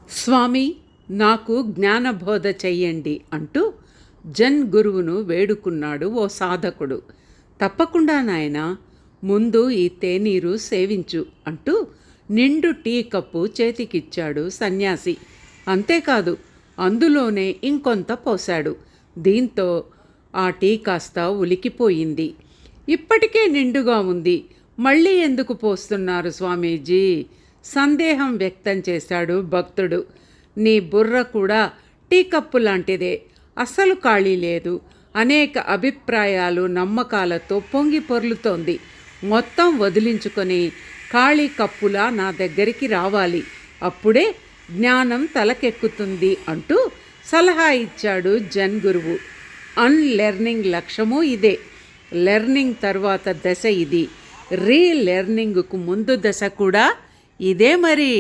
స్వామి, నాకు జ్ఞానబోధ చెయ్యండి అంటూ జన్ గురువును వేడుకున్నాడు ఓ సాధకుడు. తప్పకుండా నాయనా, ముందు ఈ తేనీరు సేవించు అంటూ నిండు టీ కప్పు చేతికిచ్చాడు సన్యాసి. అంతేకాదు, అందులోనే ఇంకొంత పోశాడు. దీంతో ఆ టీ కాస్త ఉలికిపోయింది. ఇప్పటికే నిండుగా ఉంది, మళ్ళీ ఎందుకు పోస్తున్నారు స్వామీజీ? సందేహం వ్యక్తం చేశాడు భక్తుడు. నీ బుర్ర కూడా టీ కప్పు లాంటిదే, అస్సలు ఖాళీ లేదు. అనేక అభిప్రాయాలు నమ్మకాలతో పొంగి పొర్లుతోంది. మొత్తం వదిలించుకొని ఖాళీ కప్పులా నా దగ్గరికి రావాలి, అప్పుడే జ్ఞానం తలకెక్కుతుంది అంటూ సలహా ఇచ్చాడు జన్ గురువు. అన్లెర్నింగ్ లక్ష్యము ఇదే. లెర్నింగ్ తర్వాత దశ ఇది. రీలెర్నింగ్కు ముందు దశ కూడా ఇదే మరి.